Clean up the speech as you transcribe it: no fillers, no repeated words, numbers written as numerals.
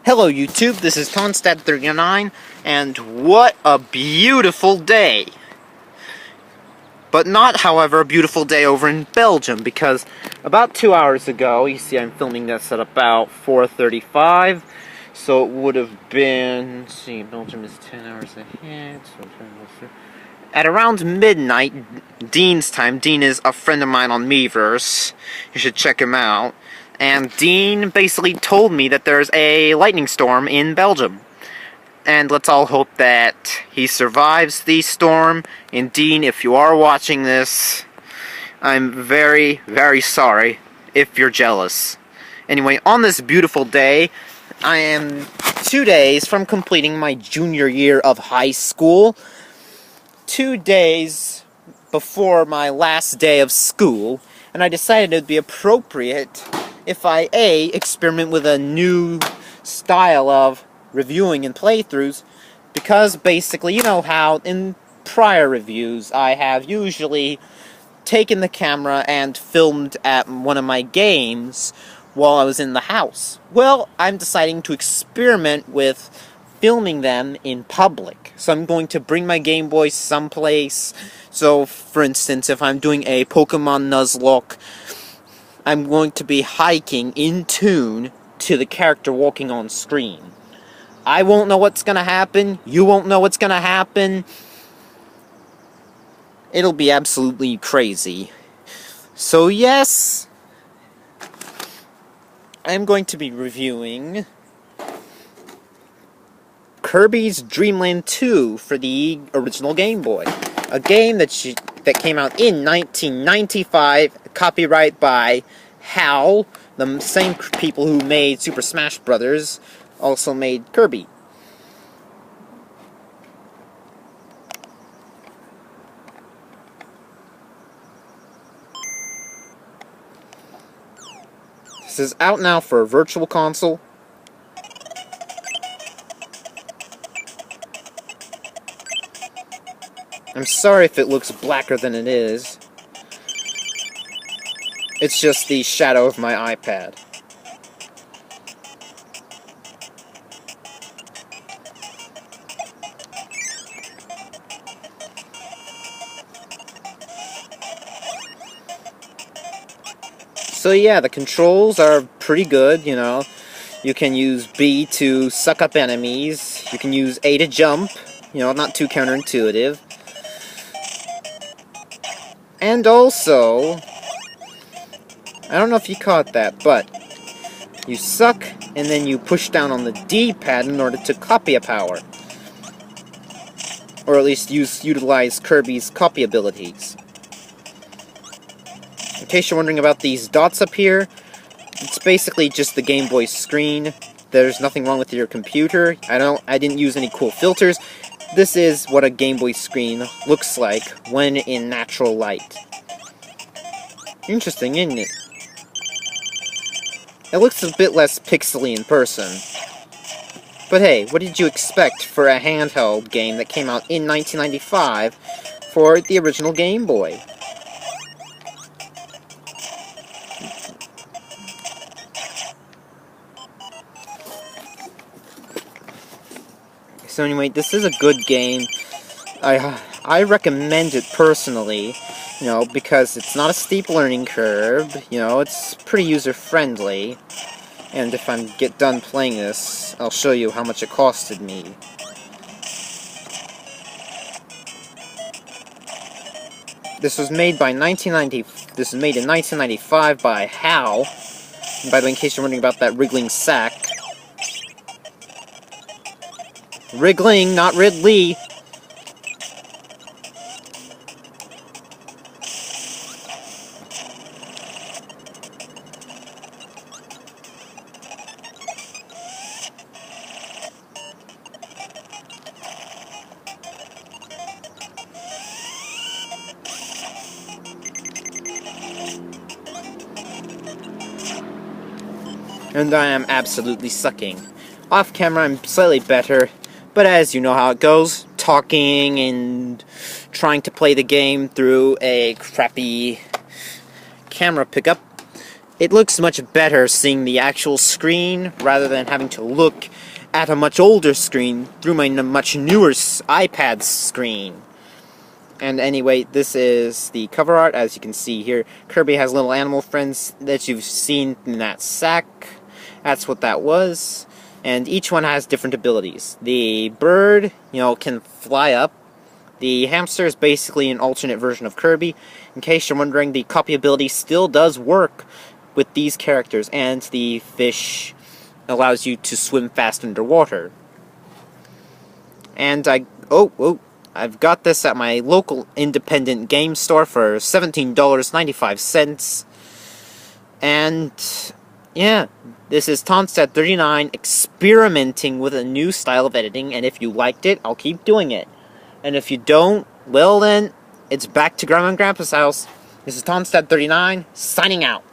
Hello YouTube, this is Tonstad39, and what a beautiful day! But not, however, a beautiful day over in Belgium, because about 2 hours ago, you see I'm filming this at about 4:35, so it would have been, let's see, Belgium is 10 hours ahead, so at around midnight, Dean's time. Dean is a friend of mine on Miiverse, you should check him out. And Dean basically told me that there's a lightning storm in Belgium. And let's all hope that he survives the storm. And Dean, if you are watching this, I'm very, very sorry if you're jealous. Anyway, on this beautiful day, I am 2 days from completing my junior year of high school. 2 days before my last day of school. And I decided it would be appropriate if I, experiment with a new style of reviewing and playthroughs, because basically, you know how in prior reviews I have usually taken the camera and filmed at one of my games while I was in the house. Well, I'm deciding to experiment with filming them in public. So I'm going to bring my Game Boy someplace. So, for instance, if I'm doing a Pokemon Nuzlocke, I'm going to be hiking in tune to the character walking on screen. I won't know what's gonna happen, you won't know what's gonna happen. It'll be absolutely crazy. So yes, I'm going to be reviewing Kirby's Dream Land 2 for the original Game Boy. A game that came out in 1995, copyright by HAL, the same people who made Super Smash Bros. Also made Kirby. This is out now for a virtual console. I'm sorry if it looks blacker than it is. It's just the shadow of my iPad. So yeah, the controls are pretty good, you know. You can use B to suck up enemies. You can use A to jump. You know, not too counterintuitive. And also, I don't know if you caught that, but you suck, and then you push down on the D-pad in order to copy a power. Or at least utilize Kirby's copy abilities. In case you're wondering about these dots up here, it's basically just the Game Boy screen. There's nothing wrong with your computer. I didn't use any cool filters. This is what a Game Boy screen looks like when in natural light. Interesting, isn't it? It looks a bit less pixely in person. But hey, what did you expect for a handheld game that came out in 1995 for the original Game Boy? So anyway, this is a good game. I recommend it personally, you know, because it's not a steep learning curve, you know, it's pretty user-friendly. And if I get done playing this, I'll show you how much it costed me. This was made in 1995 by HAL. And by the way, in case you're wondering about that wriggling sack. Wriggling, not Ridley. And I am absolutely sucking. Off camera, I'm slightly better. But as you know how it goes, talking and trying to play the game through a crappy camera pickup, it looks much better seeing the actual screen rather than having to look at a much older screen through my much newer iPad screen. And anyway, this is the cover art. As you can see here, Kirby has little animal friends that you've seen in that sack. That's what that was. And each one has different abilities. The bird, can fly up. The hamster is basically an alternate version of Kirby. In case you're wondering, the copy ability still does work with these characters. And the fish allows you to swim fast underwater. And I've got this at my local independent game store for $17.95. And yeah, this is Tonstad39 experimenting with a new style of editing, and if you liked it, I'll keep doing it. And if you don't, well then, it's back to Grandma and Grandpa's house. This is Tonstad39, signing out.